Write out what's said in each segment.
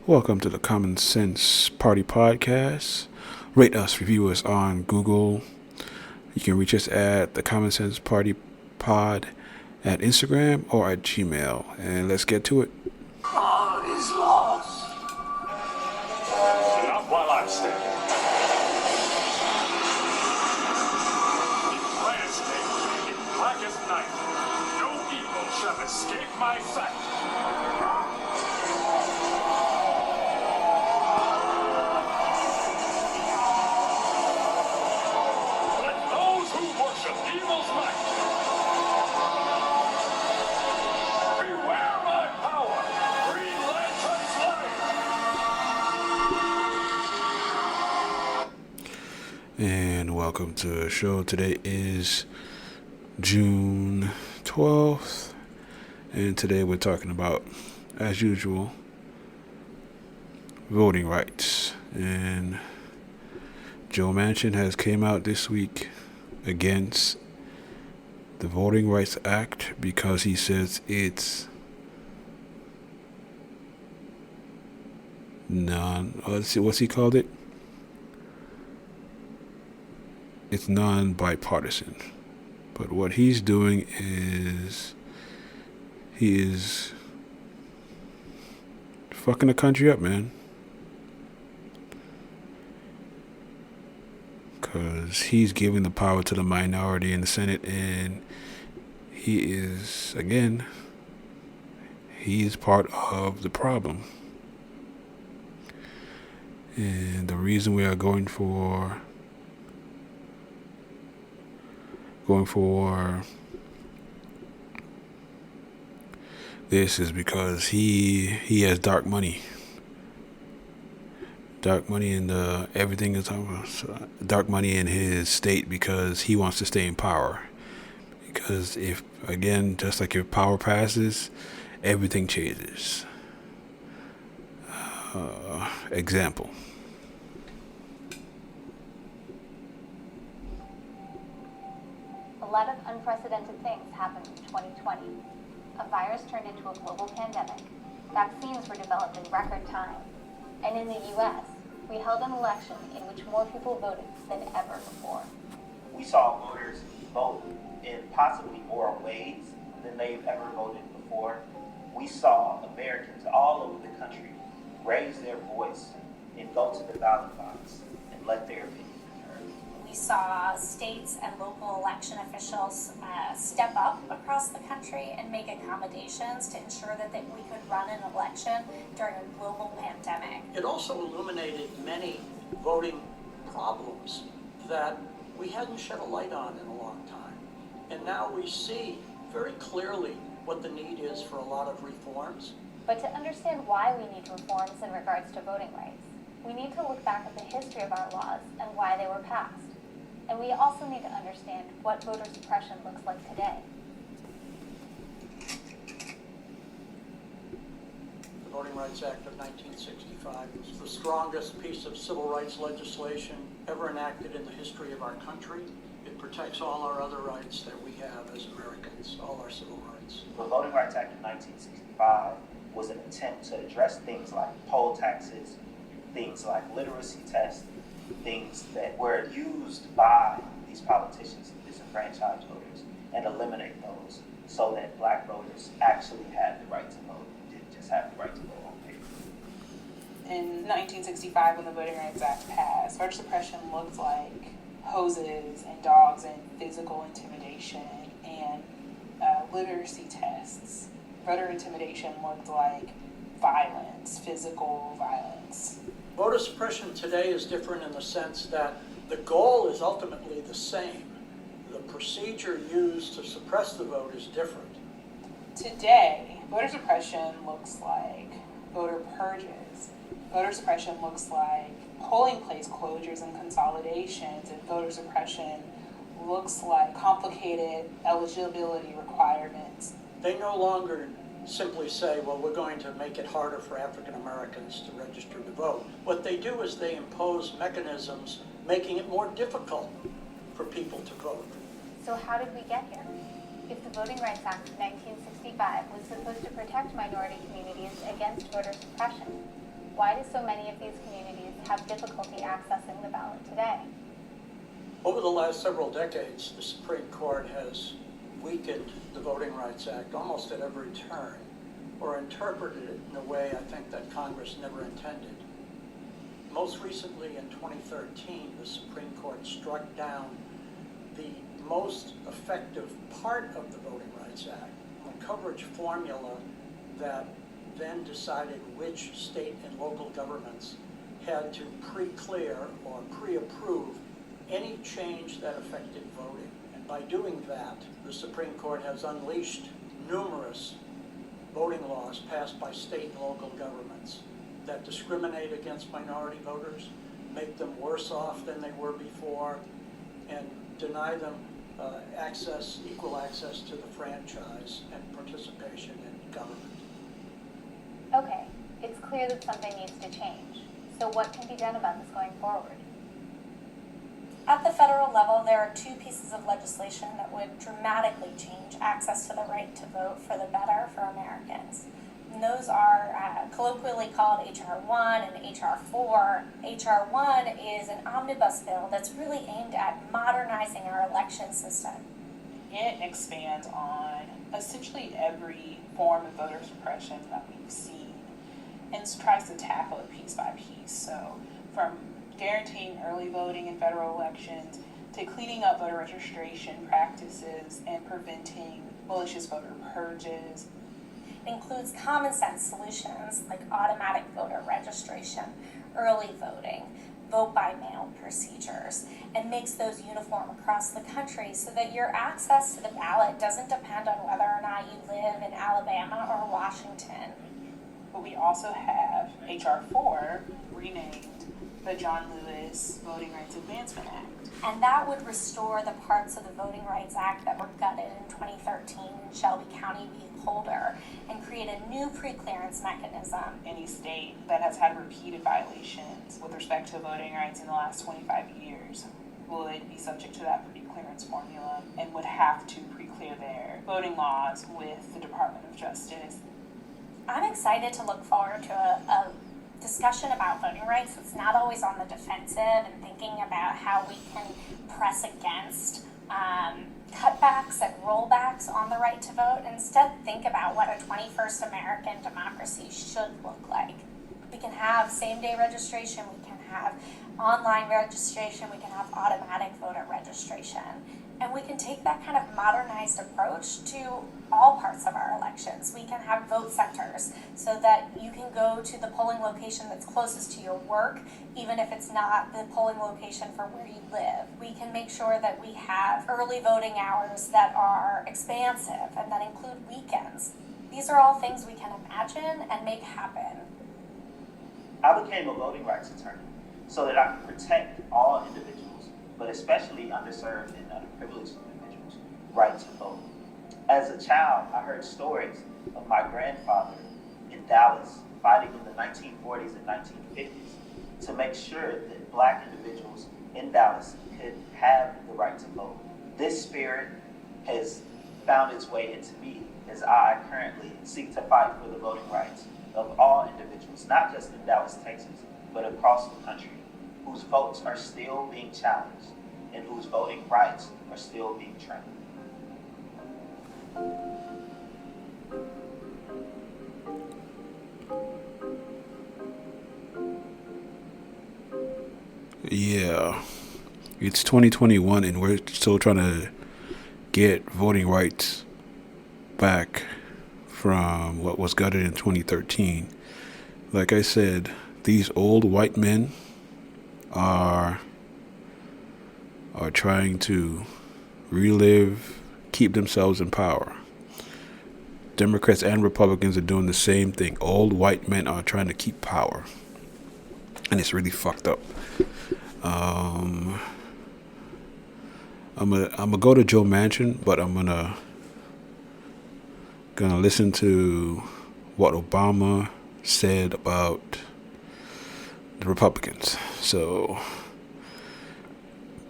Welcome to the Common Sense Party Podcast. Rate us, review us on Google. You can reach us at the Common Sense Party Pod at Instagram or at Gmail. And let's get to it. All is lost. Not while I'm standing. In bright as day, in black as night, no evil shall escape my sight. Let those who worship evil's might beware my power. Green Lantern's light. And welcome to the show. Today is June 12th. And today we're talking about, as usual, voting rights. And Joe Manchin has came out this week against the Voting Rights Act because he says it's what's he called it? It's non-bipartisan. But what he's doing is he is fucking the country up, man. Because he's giving the power to the minority in the Senate, and he is, again, he is part of the problem. And the reason we are going for this is because he has dark money in everything is dark money in his state because he wants to stay in power. Because if, again, just like if power passes, everything changes. Example. 11 unprecedented things happened in 2020. A virus turned into a global pandemic. Vaccines were developed in record time. And in the U.S., we held an election in which more people voted than ever before. We saw voters vote in possibly more ways than they've ever voted before. We saw Americans all over the country raise their voice and go to the ballot box and let their opinion be heard. We saw states and local election officials step up across the country and make accommodations to ensure that we could run an election during a global pandemic. It also illuminated many voting problems that we hadn't shed a light on in a long time. And now we see very clearly what the need is for a lot of reforms. But to understand why we need reforms in regards to voting rights, we need to look back at the history of our laws and why they were passed. And we also need to understand what voter suppression looks like today. The Voting Rights Act of 1965 is the strongest piece of civil rights legislation ever enacted in the history of our country. It protects all our other rights that we have as Americans, all our civil rights. The Voting Rights Act of 1965 was an attempt to address things like poll taxes, things like literacy tests, things that were used by these politicians to disenfranchise voters, and eliminate those so that black voters actually had the right to vote, didn't just have the right to vote on paper. In 1965, when the Voting Rights Act passed, voter suppression looked like hoses and dogs and physical intimidation and literacy tests. Voter intimidation looked like violence, physical violence. Voter suppression today is different in the sense that the goal is ultimately the same. The procedure used to suppress the vote is different. Today, voter suppression looks like voter purges. Voter suppression looks like polling place closures and consolidations, and voter suppression looks like complicated eligibility requirements. They no longer simply say, well, we're going to make it harder for African Americans to register to vote. What they do is they impose mechanisms making it more difficult for people to vote. So how did we get here? If the Voting Rights Act of 1965 was supposed to protect minority communities against voter suppression, Why do so many of these communities have difficulty accessing the ballot today? Over the last several decades, the Supreme Court has weakened the Voting Rights Act almost at every turn, or interpreted it in a way I think that Congress never intended. Most recently in 2013, the Supreme Court struck down the most effective part of the Voting Rights Act, a coverage formula that then decided which state and local governments had to pre-clear or pre-approve any change that affected voting. And by doing that, the Supreme Court has unleashed numerous voting laws passed by state and local governments that discriminate against minority voters, make them worse off than they were before, and deny them equal access to the franchise and participation in government. Okay, it's clear that something needs to change. So what can be done about this going forward? At the federal level, there are two pieces of legislation that would dramatically change access to the right to vote for the better for Americans. And those are colloquially called H.R. 1 and H.R. 4. H.R. 1 is an omnibus bill that's really aimed at modernizing our election system. It expands on essentially every form of voter suppression that we've seen and tries to tackle it piece by piece. So from guaranteeing early voting in federal elections to cleaning up voter registration practices and preventing malicious voter purges. It includes common sense solutions like automatic voter registration, early voting, vote by mail procedures, and makes those uniform across the country so that your access to the ballot doesn't depend on whether or not you live in Alabama or Washington. But we also have H.R. 4, renamed the John Lewis Voting Rights Advancement Act. And that would restore the parts of the Voting Rights Act that were gutted in 2013 in Shelby County v. Holder and create a new pre-clearance mechanism. Any state that has had repeated violations with respect to voting rights in the last 25 years would be subject to that pre-clearance formula and would have to pre-clear their voting laws with the Department of Justice. I'm excited to look forward to a discussion about voting rights that's not always on the defensive and thinking about how we can press against cutbacks and rollbacks on the right to vote. Instead, think about what a 21st American democracy should look like. We can have same-day registration, we can have online registration, we can have automatic voter registration. And we can take that kind of modernized approach to all parts of our elections. We can have vote centers so that you can go to the polling location that's closest to your work, even if it's not the polling location for where you live. We can make sure that we have early voting hours that are expansive and that include weekends. These are all things we can imagine and make happen. I became a voting rights attorney so that I could protect all individuals, but especially underserved and underprivileged individuals' right to vote. As a child, I heard stories of my grandfather in Dallas fighting in the 1940s and 1950s to make sure that Black individuals in Dallas could have the right to vote. This spirit has found its way into me as I currently seek to fight for the voting rights of all individuals, not just in Dallas, Texas, but across the country, whose votes are still being challenged and whose voting rights are still being trampled. Yeah, it's 2021 and we're still trying to get voting rights back from what was gutted in 2013. Like I said, these old white men are trying to keep themselves in power. Democrats and Republicans are doing the same thing. Old white men are trying to keep power. And it's really fucked up. I'm gonna go to Joe Manchin, but I'm gonna listen to what Obama said about the Republicans. So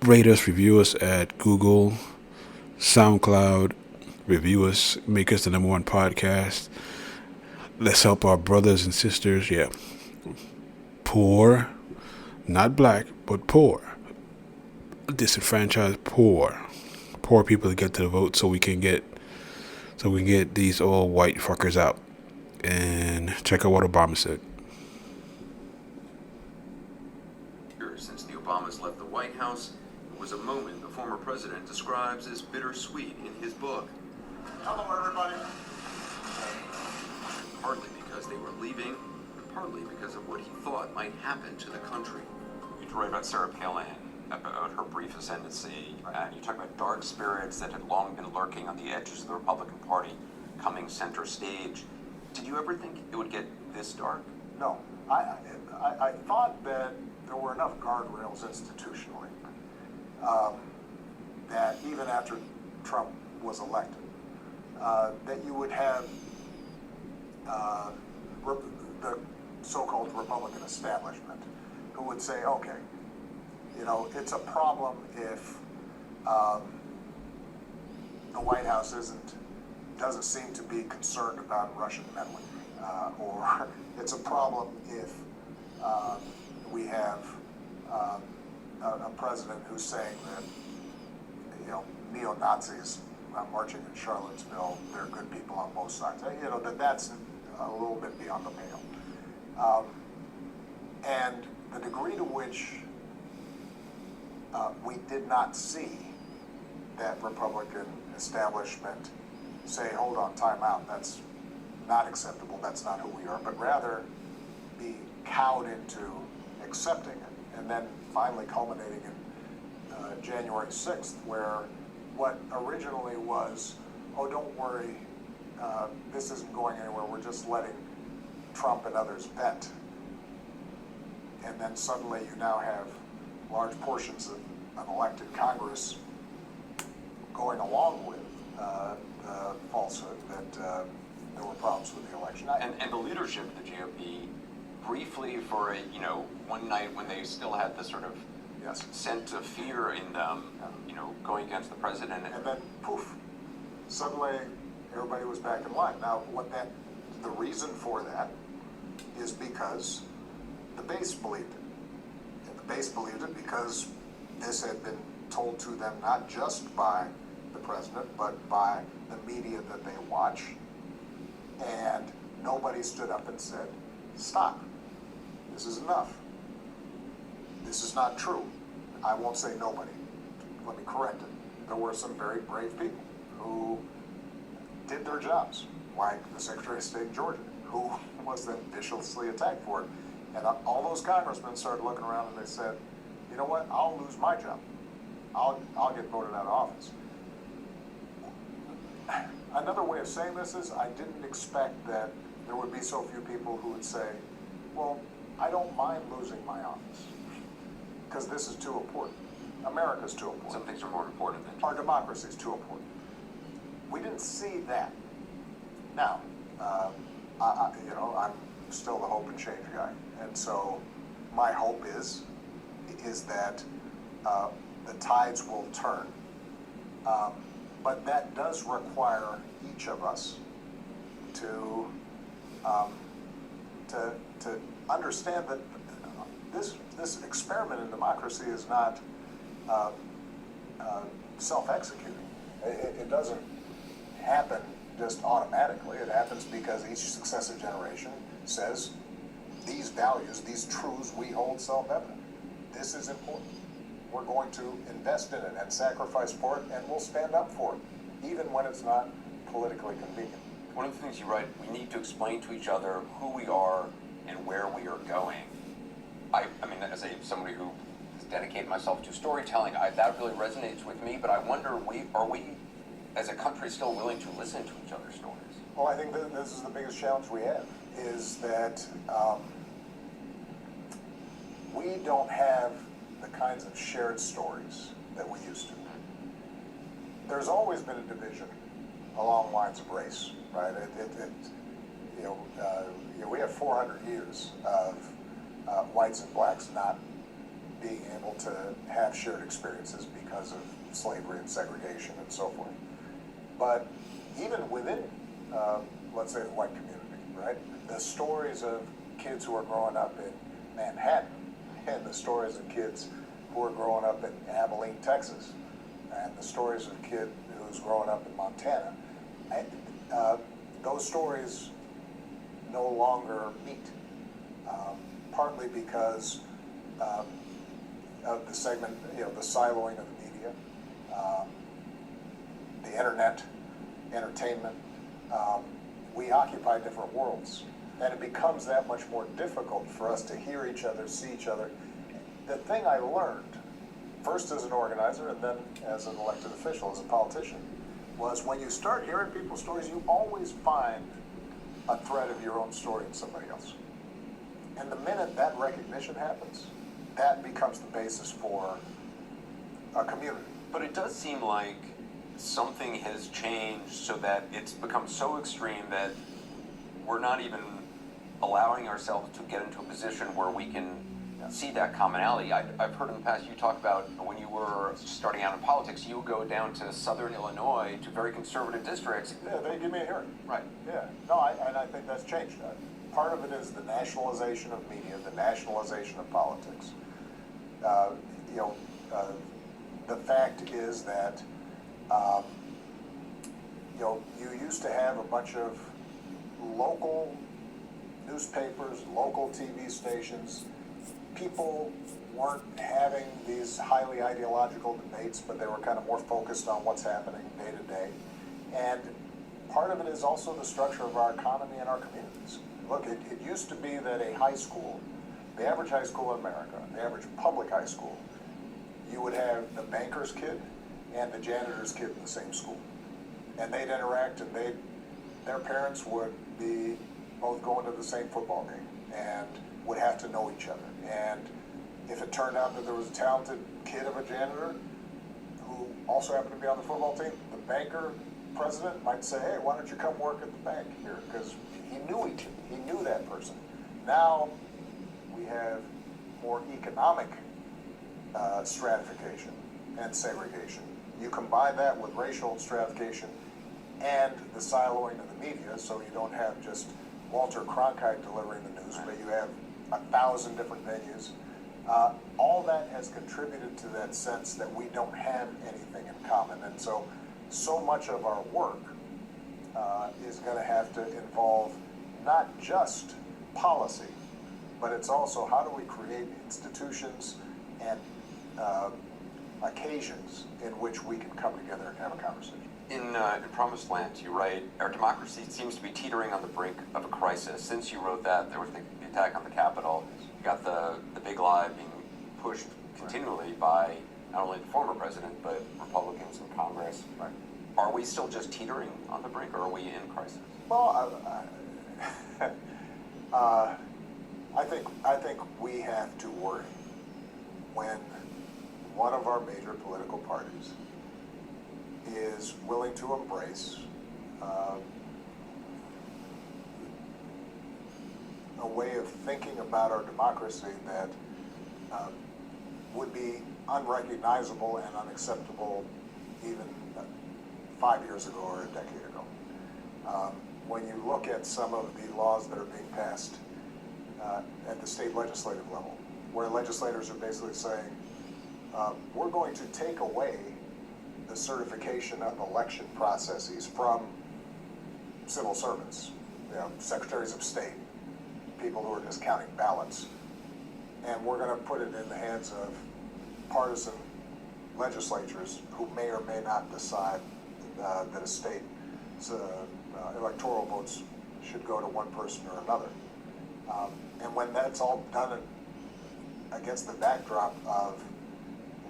rate us, review us at Google, SoundCloud, review us, make us the #1 podcast. Let's help our brothers and sisters. Yeah. poor, not black, but poor, disenfranchised poor people to get to the vote, so we can get these all white fuckers out. And check out what Obama said. Since the Obamas left the White House, it was a moment the former president describes as bittersweet in his book. Hello, everybody. Partly because they were leaving, and partly because of what he thought might happen to the country. You write about Sarah Palin, about her brief ascendancy, and you talk about dark spirits that had long been lurking on the edges of the Republican Party coming center stage. Did you ever think it would get this dark? No. I thought that there were enough guardrails institutionally that even after Trump was elected, that you would have the so-called Republican establishment who would say, okay, it's a problem if the White House doesn't seem to be concerned about Russian meddling, or it's a problem if we have a president who's saying that neo-Nazis marching in Charlottesville, they're good people on both sides. That's a little bit beyond the pale. And the degree to which we did not see that Republican establishment say, hold on, time out, that's not acceptable, that's not who we are, but rather be cowed into accepting it, and then finally culminating in January 6th, where what originally was, oh, don't worry, this isn't going anywhere, we're just letting Trump and others vent. And then suddenly you now have large portions of an elected Congress going along with the falsehood that there were problems with the election. And the leadership of the GOP, briefly for one night when they still had this sort of sense of fear in them, going against the president. And then poof, suddenly everybody was back in line. Now, the reason for that is because the base believed it. And the base believed it because this had been told to them not just by the president, but by the media that they watch. And nobody stood up and said, stop. This is enough. This is not true. I won't say nobody. Let me correct it. There were some very brave people who did their jobs, like the Secretary of State in Georgia, who was then viciously attacked for it. And all those congressmen started looking around and they said, you know what, I'll lose my job. I'll get voted out of office. Another way of saying this is I didn't expect that there would be so few people who would say, well, I don't mind losing my office because this is too important. America's too important. Some things are more important than our democracy is too important. We didn't see that. Now, I'm still the hope and change guy, and so my hope is that the tides will turn. But that does require each of us to understand that this experiment in democracy is not self-executing. It doesn't happen just automatically. It happens because each successive generation says these values, these truths we hold self-evident. This is important. We're going to invest in it and sacrifice for it, and we'll stand up for it, even when it's not politically convenient. One of the things you write, we need to explain to each other who we are and where we are going. I mean, as somebody who has dedicated myself to storytelling, that really resonates with me, but I wonder, are we, as a country, still willing to listen to each other's stories? Well, I think this is the biggest challenge we have, is that we don't have the kinds of shared stories that we used to. There's always been a division along lines of race, right? We have 400 years of whites and blacks not being able to have shared experiences because of slavery and segregation and so forth. But even within, let's say, the white community, right? The stories of kids who are growing up in Manhattan and the stories of kids who are growing up in Abilene, Texas, and the stories of a kid who's growing up in Montana. Those stories no longer meet, partly because of the segment, the siloing of the media, the internet, entertainment. We occupy different worlds, and it becomes that much more difficult for us to hear each other, see each other. The thing I learned, first as an organizer and then as an elected official, as a politician, was when you start hearing people's stories, you always find a thread of your own story in somebody else. And the minute that recognition happens, that becomes the basis for a community. But it does seem like something has changed so that it's become so extreme that we're not even allowing ourselves to get into a position where we can see that commonality. I've heard in the past you talk about when you were starting out in politics, you would go down to southern Illinois to very conservative districts. Yeah, they give me a hearing. Right. Yeah. No, and I think that's changed. Part of it is the nationalization of media, the nationalization of politics. The fact is that you used to have a bunch of local newspapers, local TV stations. People weren't having these highly ideological debates, but they were kind of more focused on what's happening day to day. And part of it is also the structure of our economy and our communities. Look, it used to be that a high school, the average high school in America, the average public high school, you would have the banker's kid and the janitor's kid in the same school. And they'd interact, and their parents would be both going to the same football game and would have to know each other. And if it turned out that there was a talented kid of a janitor who also happened to be on the football team, the banker president might say, hey, why don't you come work at the bank here? Because he knew that person. Now we have more economic stratification and segregation. You combine that with racial stratification and the siloing of the media, so you don't have just Walter Cronkite delivering the news, but you have 1,000 different venues. All that has contributed to that sense that we don't have anything in common. And so much of our work is going to have to involve not just policy, but it's also how do we create institutions and occasions in which we can come together and have a conversation. In Promised Land, you write, our democracy seems to be teetering on the brink of a crisis. Since you wrote that, there was the attack on the Capitol. You got the big lie being pushed continually by not only the former president, but Republicans in Congress. Right. Are we still just teetering on the brink, or are we in crisis? Well, I think we have to worry when one of our major political parties is willing to embrace a way of thinking about our democracy that would be unrecognizable and unacceptable even 5 years ago or a decade ago. When you look at some of the laws that are being passed at the state legislative level, where legislators are basically saying, we're going to take away the certification of election processes from civil servants, secretaries of state, people who are just counting ballots, and we're going to put it in the hands of partisan legislatures who may or may not decide that a state's electoral votes should go to one person or another. And when that's all done against the backdrop of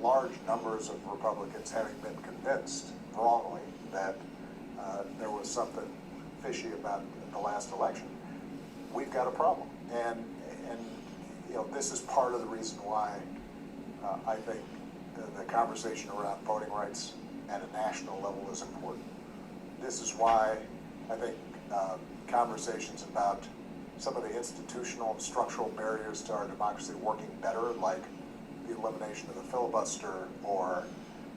large numbers of Republicans having been convinced wrongly that there was something fishy about the last election, we've got a problem. And this is part of the reason why I think the conversation around voting rights at a national level is important. This is why I think conversations about some of the institutional and structural barriers to our democracy working better, like the elimination of the filibuster or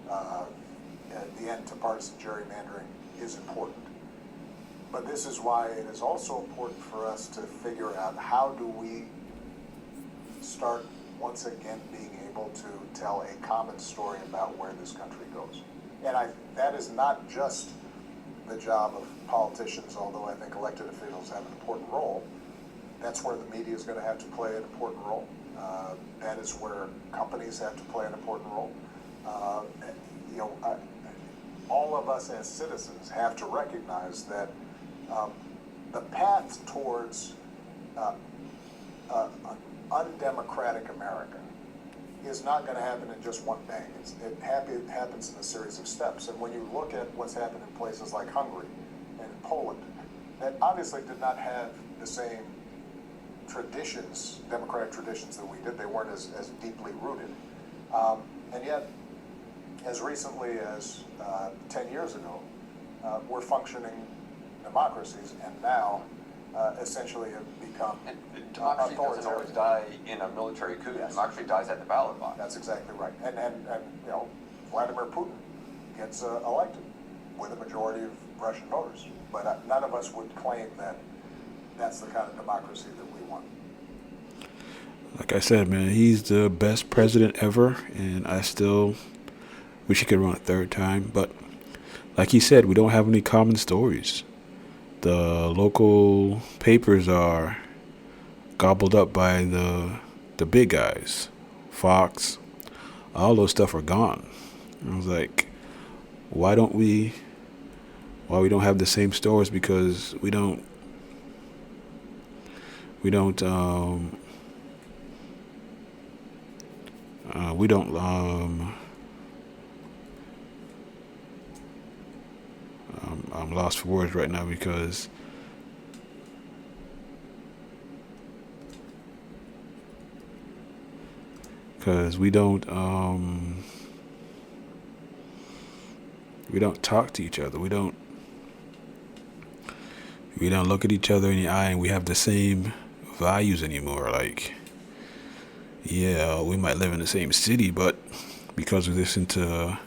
the end to partisan gerrymandering, is important. But this is why it is also important for us to figure out how do we start once again being able to tell a common story about where this country goes. And that is not just the job of politicians, although I think elected officials have an important role. That's where the media is going to have to play an important role. That is where companies have to play an important role. All of us as citizens have to recognize that the path towards an undemocratic America is not going to happen in just one bang. It happens in a series of steps. And when you look at what's happened in places like Hungary and Poland, that obviously did not have the same traditions, democratic traditions that we did. They weren't as deeply rooted. And yet, as recently as 10 years ago, we're functioning democracies, and now essentially have become democracy doesn't always die in a military coup. Yes. Democracy dies at the ballot box. That's exactly right. And Vladimir Putin gets elected with a majority of Russian voters. But none of us would claim that that's the kind of democracy that we want. Like I said, man, he's the best president ever, and I still wish he could run a third time. But like he said, we don't have any common stories. The local papers are gobbled up by the big guys. Fox, all those stuff are gone. I was like, why we don't have the same stories? Because we don't I'm lost for words right now because we don't talk to each other. We don't look at each other in the eye and we have the same values anymore. Like, yeah, we might live in the same city, but because we listen to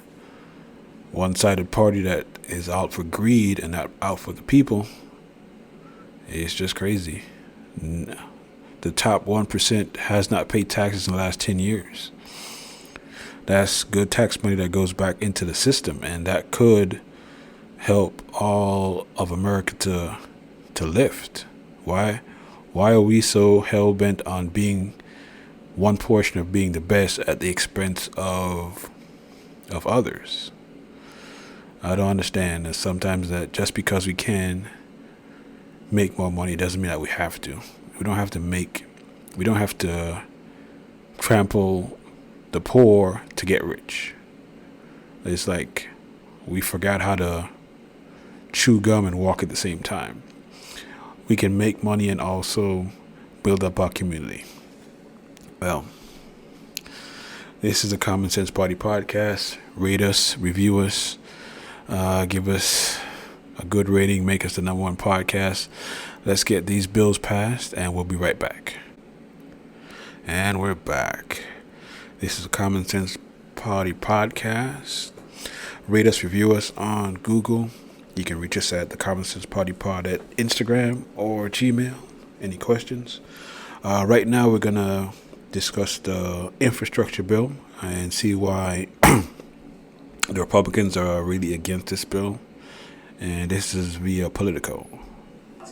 one-sided party that is out for greed and not out for the people, it's just crazy. The top 1% has not paid taxes in the last 10 years. That's good tax money that goes back into the system, and that could help all of America to lift. Why are we so hell-bent on being one portion of being the best at the expense of others? I don't understand that sometimes that just because we can make more money doesn't mean that we have to. We don't have to trample the poor to get rich. It's like we forgot how to chew gum and walk at the same time. We can make money and also build up our community. Well, this is a Common Sense Party podcast. Rate us, review us, give us a good rating, make us the #1 podcast. Let's get these bills passed, and we'll be right back. And we're back. This is a Common Sense Party podcast. Rate us, review us on Google. You can reach us at the Common Sense Party Pod at Instagram or Gmail. Any questions? Right now, we're going to discuss the infrastructure bill and see why the Republicans are really against this bill. And this is via Politico.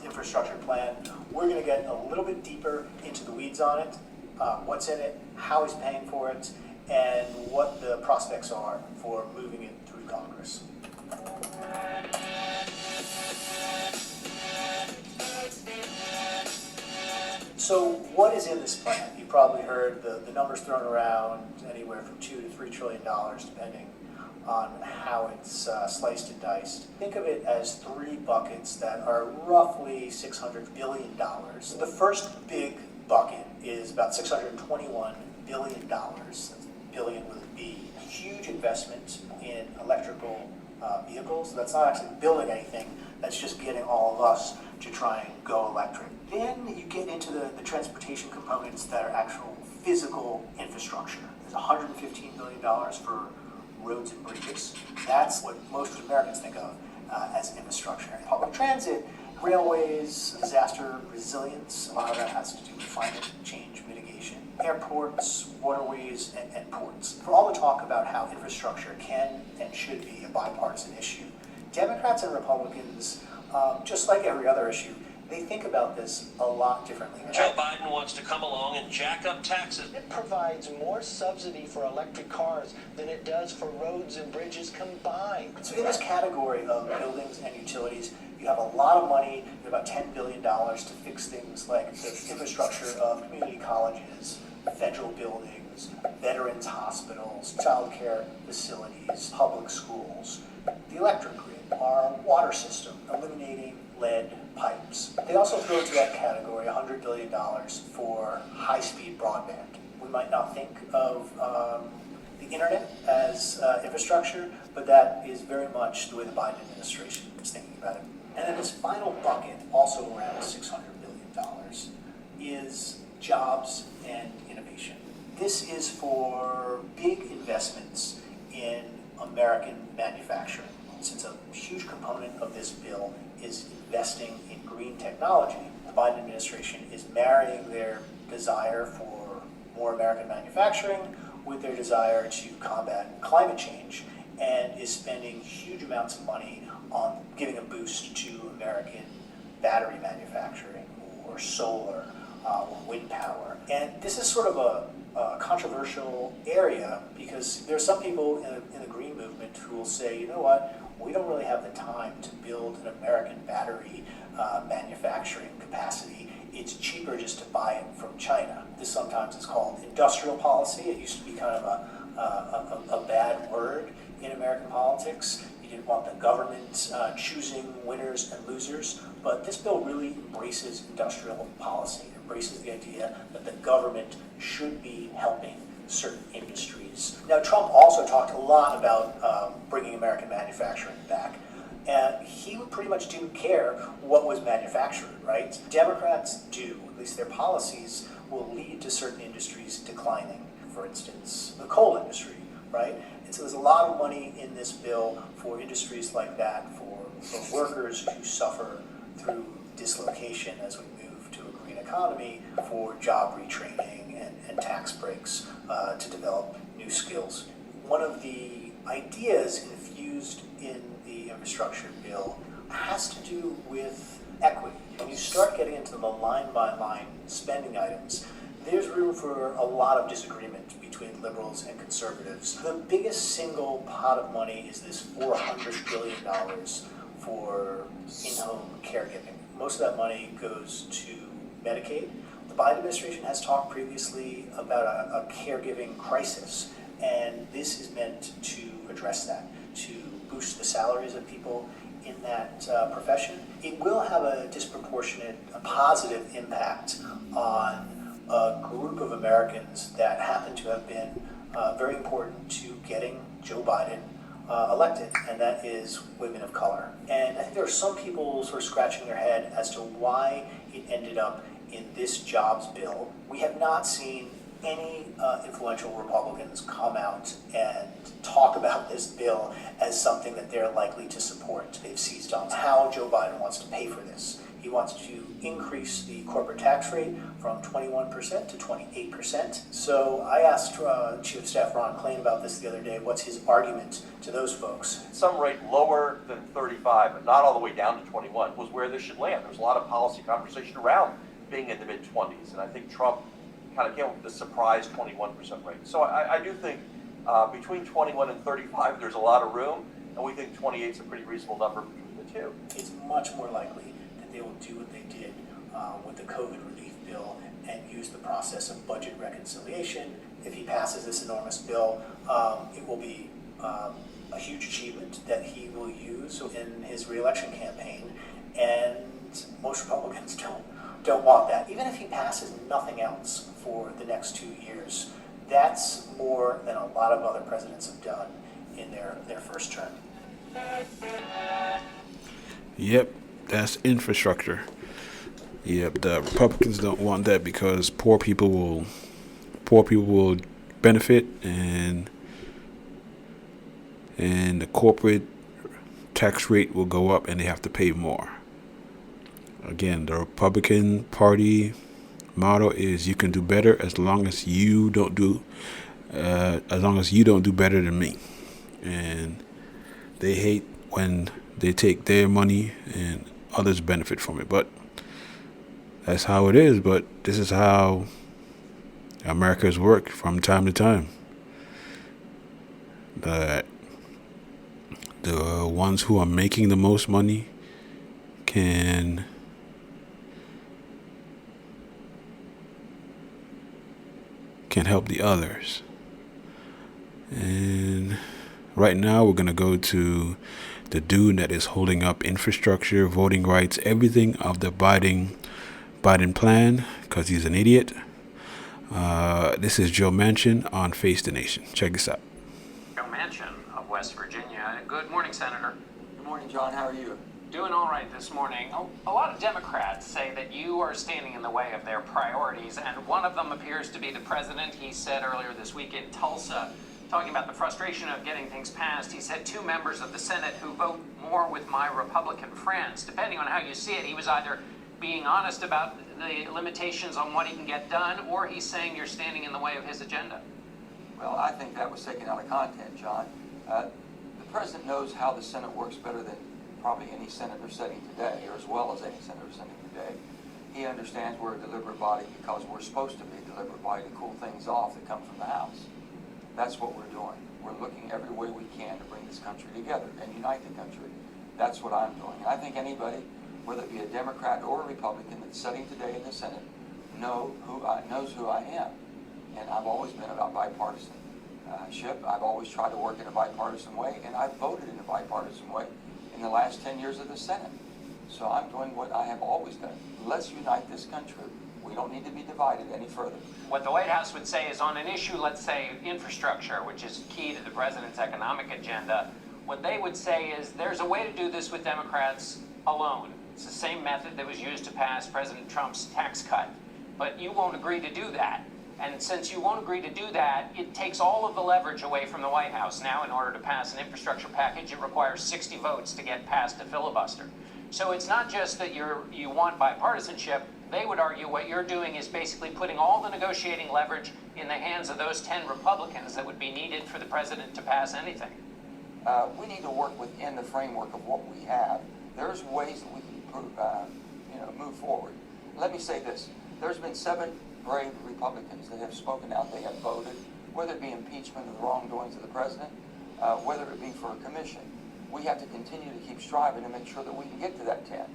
Infrastructure plan. We're going to get a little bit deeper into the weeds on it, what's in it, how he's paying for it, and what the prospects are for moving it through Congress. So what is in this plan? You probably heard the numbers thrown around, anywhere from $2 to $3 trillion, depending on how it's sliced and diced. Think of it as 3 buckets that are roughly $600 billion. The first big bucket is about $621 billion, that's billion with a B. Huge investment in electrical vehicles. That's not actually building anything, that's just getting all of us to try and go electric. Then you get into the transportation components that are actual physical infrastructure. There's $115 billion for roads and bridges. That's what most Americans think of as infrastructure. Public transit, railways, disaster resilience, a lot of that has to do with climate change mitigation. airports, waterways, and ports. For all the talk about how infrastructure can and should be a bipartisan issue, Democrats and Republicans, just like every other issue, they think about this a lot differently. Joe Biden wants to come along and jack up taxes. It provides more subsidy for electric cars than it does for roads and bridges combined. So in this category of buildings and utilities, you have a lot of money, you have about $10 billion to fix things like the infrastructure of community colleges, federal buildings, veterans hospitals, child care facilities, public schools, the electric grid, our water system, eliminating lead pipes. They also throw into that category $100 billion for high-speed broadband. We might not think of the internet as infrastructure, but that is very much the way the Biden administration is thinking about it. And then this final bucket, also around $600 billion, is jobs and innovation. This is for big investments in American manufacturing. Since a huge component of this bill is investing in green technology, the Biden administration is marrying their desire for more American manufacturing with their desire to combat climate change, and is spending huge amounts of money on giving a boost to American battery manufacturing or solar or wind power. And this is sort of a controversial area because there are some people in the green movement who will say, you know what, we don't really have the time to build an American battery manufacturing capacity. It's cheaper just to buy it from China. This sometimes is called industrial policy. It used to be kind of a bad word in American politics. You didn't want the government choosing winners and losers, but this bill really embraces industrial policy. It embraces the idea that the government should be helping certain industries. Now, Trump also talked a lot about bringing American manufacturing back, and he pretty much didn't care what was manufactured, right? Democrats do, at least their policies will lead to certain industries declining. For instance, the coal industry, right? And so there's a lot of money in this bill for industries like that, for workers who suffer through dislocation as we move to a green economy, for job retraining and tax breaks to develop new skills. One of the ideas infused in the infrastructure bill has to do with equity. When you start getting into the line-by-line spending items, there's room for a lot of disagreement between liberals and conservatives. The biggest single pot of money is this $400 billion for in-home caregiving. Most of that money goes to Medicaid. The Biden administration has talked previously about a caregiving crisis, and this is meant to address that, to boost the salaries of people in that profession. It will have a disproportionate, positive impact on a group of Americans that happen to have been very important to getting Joe Biden elected, and that is women of color. And I think there are some people sort of scratching their head as to why it ended up in this jobs bill. We have not seen any influential Republicans come out and talk about this bill as something that they're likely to support. They've seized on how Joe Biden wants to pay for this. He wants to increase the corporate tax rate from 21% to 28%. So I asked Chief of Staff Ron Klain about this the other day. What's his argument to those folks? Some rate lower than 35, but not all the way down to 21, was where this should land. There's a lot of policy conversation around being in the mid-20s, and I think Trump kind of came up with the surprise 21% rate. So I do think between 21 and 35, there's a lot of room, and we think 28 is a pretty reasonable number between the two. It's much more likely that they will do what they did with the COVID relief bill and use the process of budget reconciliation. If he passes this enormous bill, it will be a huge achievement that he will use in his re-election campaign, and most Republicans don't want that. Even if he passes nothing else for the next 2 years, that's more than a lot of other presidents have done in their first term. Yep, that's infrastructure. Yep, the Republicans don't want that because poor people will benefit, and the corporate tax rate will go up and they have to pay more. Again, the Republican Party motto is you can do better as long as you don't do better than me. And they hate when they take their money and others benefit from it. But that's how it is. But this is how America's work from time to time. The ones who are making the most money can help the others. And right now we're going to go to the dude that is holding up infrastructure, voting rights, everything of the Biden plan, because he's an idiot. This is Joe Manchin on Face the Nation. Check this out. Joe Manchin of West Virginia. Good morning, Senator. Good morning, John. How are you? Doing all right this morning. A lot of Democrats say that you are standing in the way of their priorities, and one of them appears to be the president. He said earlier this week in Tulsa, talking about the frustration of getting things passed, he said 2 members of the Senate who vote more with my Republican friends. Depending on how you see it, he was either being honest about the limitations on what he can get done, or he's saying you're standing in the way of his agenda. Well, I think that was taken out of content, John. The president knows how the Senate works better than probably any senator sitting today, or as well as any senator sitting today. He understands we're a deliberate body because we're supposed to be a deliberate body to cool things off that come from the House. That's what we're doing. We're looking every way we can to bring this country together and unite the country. That's what I'm doing. And I think anybody, whether it be a Democrat or a Republican that's sitting today in the Senate, knows who I am. And I've always been about bipartisanship. I've always tried to work in a bipartisan way, and I've voted in a bipartisan way in the last 10 years of the Senate. So I'm doing what I have always done. Let's unite this country. We don't need to be divided any further. What the White House would say is on an issue, let's say infrastructure, which is key to the president's economic agenda, what they would say is there's a way to do this with Democrats alone. It's the same method that was used to pass President Trump's tax cut. But you won't agree to do that. And since you won't agree to do that, it takes all of the leverage away from the White House. Now, in order to pass an infrastructure package, it requires 60 votes to get past a filibuster. So it's not just that you want bipartisanship. They would argue what you're doing is basically putting all the negotiating leverage in the hands of those 10 Republicans that would be needed for the president to pass anything. We need to work within the framework of what we have. There's ways that we can move forward. Let me say this. There's been 7 brave Republicans that have spoken out. They have voted, whether it be impeachment of the wrongdoings of the president, whether it be for a commission. We have to continue to keep striving to make sure that we can get to that 10.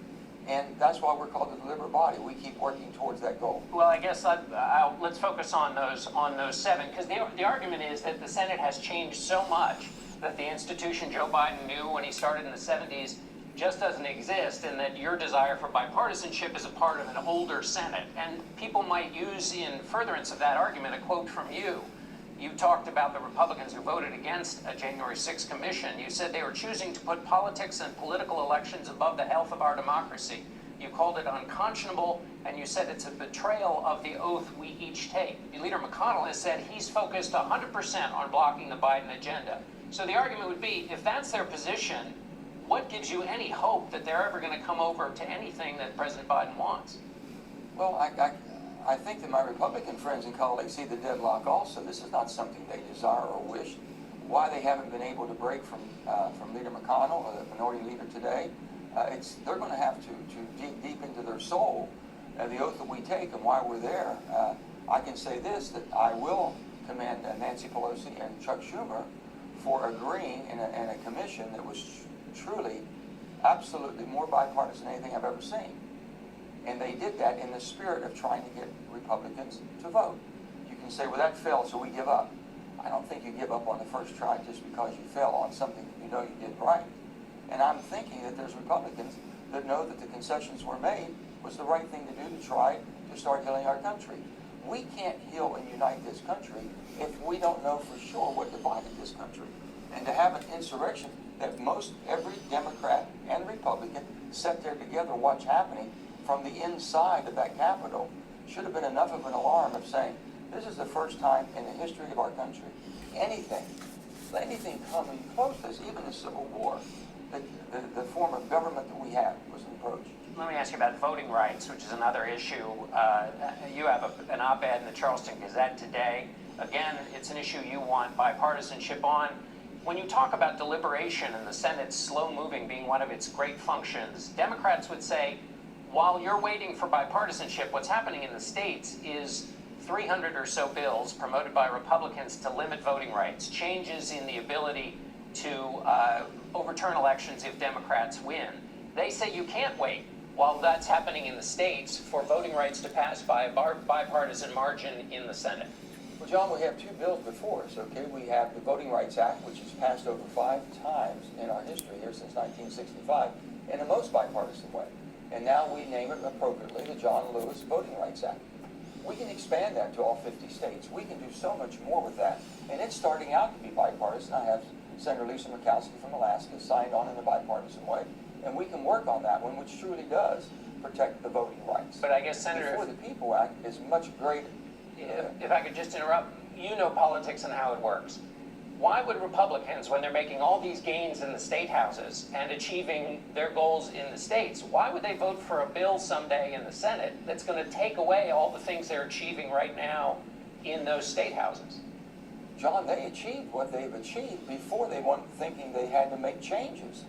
And that's why we're called the deliberate body. We keep working towards that goal. Well, I guess let's focus on those 7, because the argument is that the Senate has changed so much that the institution Joe Biden knew when he started in the 70s just doesn't exist, and that your desire for bipartisanship is a part of an older Senate. And people might use, in furtherance of that argument, a quote from you. You talked about the Republicans who voted against a January 6th commission. You said they were choosing to put politics and political elections above the health of our democracy. You called it unconscionable, and you said it's a betrayal of the oath we each take. Leader McConnell has said he's focused 100% on blocking the Biden agenda. So the argument would be, if that's their position, what gives you any hope that they're ever going to come over to anything that President Biden wants? Well, I think that my Republican friends and colleagues see the deadlock also. This is not something they desire or wish. Why they haven't been able to break from Leader McConnell, or the minority leader today, they're going to have to dig deep into their soul the oath that we take and why we're there. I can say this, that I will commend Nancy Pelosi and Chuck Schumer for agreeing in a commission that was truly, absolutely more bipartisan than anything I've ever seen. And they did that in the spirit of trying to get Republicans to vote. You can say, well, that failed, so we give up. I don't think you give up on the first try just because you fell on something that you know you did right. And I'm thinking that there's Republicans that know that the concessions were made was the right thing to do to try to start healing our country. We can't heal and unite this country if we don't know for sure what divided this country. And to have an insurrection that every Democrat and Republican sat there together, watch happening from the inside of that Capitol, should have been enough of an alarm of saying, this is the first time in the history of our country, anything coming close to this, even the Civil War, the form of government that we have was approached. let me ask you about voting rights, which is another issue. You have an op-ed in the Charleston Gazette today. Again, it's an issue you want bipartisanship on. When you talk about deliberation and the Senate's slow moving being one of its great functions, Democrats would say, while you're waiting for bipartisanship, what's happening in the states is 300 or so bills promoted by Republicans to limit voting rights, changes in the ability to overturn elections if Democrats win. They say you can't wait while that's happening in the states for voting rights to pass by a bipartisan margin in the Senate. Well, John, we have two bills before us, okay? We have the Voting Rights Act, which has passed over 5 times in our history here since 1965 in the most bipartisan way. And now we name it appropriately the John Lewis Voting Rights Act. We can expand that to all 50 states. We can do so much more with that. And it's starting out to be bipartisan. I have Senator Lisa Murkowski from Alaska signed on in a bipartisan way. And we can work on that one, which truly does protect the voting rights. But I guess, Senator, Before the People Act is much greater. If I could just interrupt, you know politics and how it works. Why would Republicans, when they're making all these gains in the state houses and achieving their goals in the states, why would they vote for a bill someday in the Senate that's going to take away all the things they're achieving right now in those state houses? John, they achieved what they've achieved before they went thinking they had to make changes.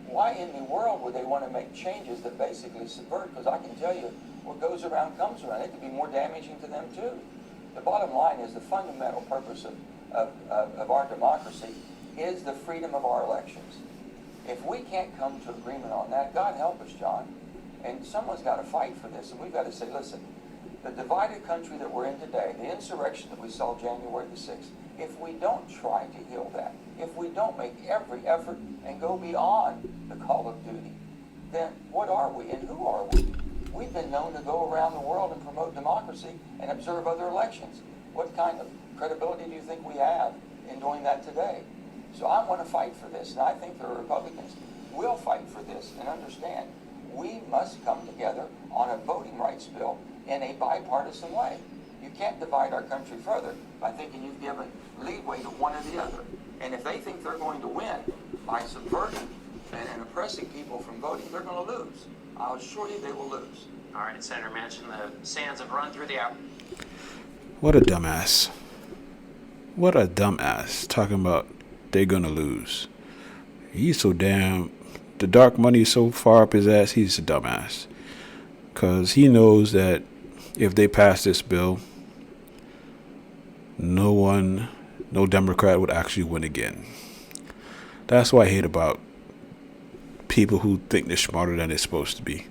Why in the world would they want to make changes that basically subvert? Because I can tell you, what goes around comes around. It could be more damaging to them too. The bottom line is the fundamental purpose of our democracy is the freedom of our elections. If we can't come to agreement on that, God help us, John. And someone's got to fight for this. And we've got to say, listen, the divided country that we're in today, the insurrection that we saw January the 6th, if we don't try to heal that, if we don't make every effort and go beyond the call of duty, then what are we and who are we? We've been known to go around the world and promote democracy and observe other elections. What kind of credibility do you think we have in doing that today? So I want to fight for this, and I think the Republicans will fight for this and understand we must come together on a voting rights bill in a bipartisan way. You can't divide our country further by thinking you've given leeway to one or the other. And if they think they're going to win by subverting and oppressing people from voting, they're going to lose. I'll assure you they will lose. All right, Senator Manchin, the sands have run through the hour. What a dumbass. What a dumbass. Talking about they're going to lose. He's so damn... The dark money is so far up his ass, he's a dumbass. Because he knows that if they pass this bill, no Democrat would actually win again. That's what I hate about people who think they're smarter than they're supposed to be.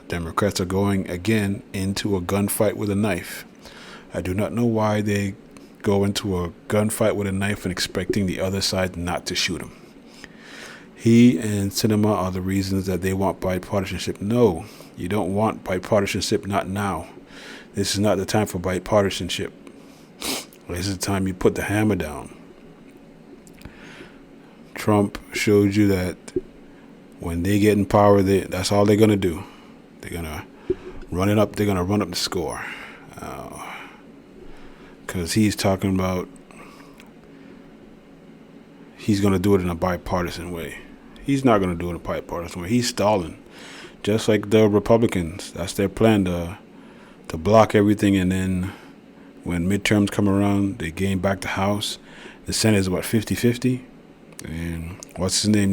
Democrats are going again into a gunfight with a knife. I do not know why they go into a gunfight with a knife and expecting the other side not to shoot him. He and Sinema are the reasons that they want bipartisanship. No, you don't want bipartisanship, not now. This is not the time for bipartisanship. This is the time you put the hammer down. Trump showed you that when they get in power, that's all they're going to do. They're going to run it up. They're going to run up the score. Because he's talking about he's going to do it in a bipartisan way. He's not going to do it in a bipartisan way. He's stalling. Just like the Republicans. That's their plan, to block everything. And then when midterms come around, they gain back the House. The Senate is, 50-50? And what's his name?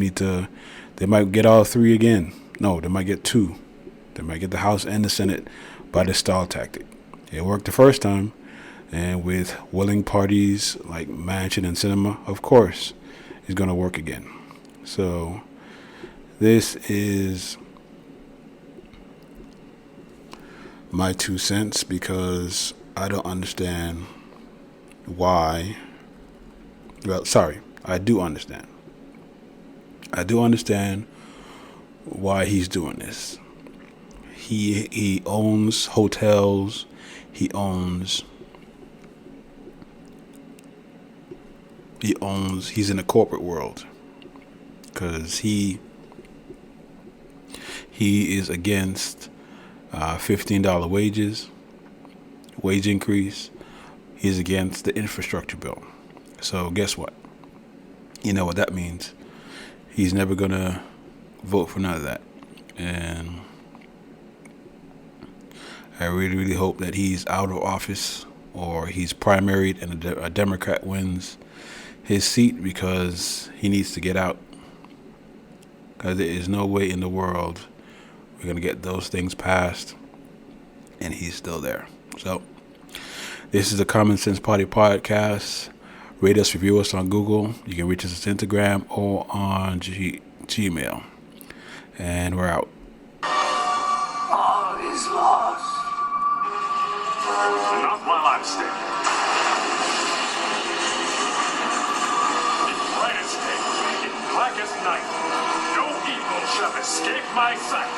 They might get all 3 again. No, they might get 2. They might get the House and the Senate by the stall tactic. It worked the first time. And with willing parties like Manchin and Sinema, of course, it's going to work again. So this is my 2 cents, because I don't understand why. Well, sorry, I do understand. I do understand why he's doing this. He owns hotels. He's in the corporate world, because he is against $15 wage increase. He's against the infrastructure bill. So guess what? You know what that means. He's never going to vote for none of that. And I really, really hope that he's out of office or he's primaried and a Democrat wins his seat, because he needs to get out. Because there is no way in the world we're going to get those things passed and he's still there. So this is the Common Sense Party podcast. Rate us, review us on Google. You can reach us on Instagram or on Gmail. And we're out. All is lost. Not while I'm standing. In brightest day, in blackest night, no evil shall escape my sight.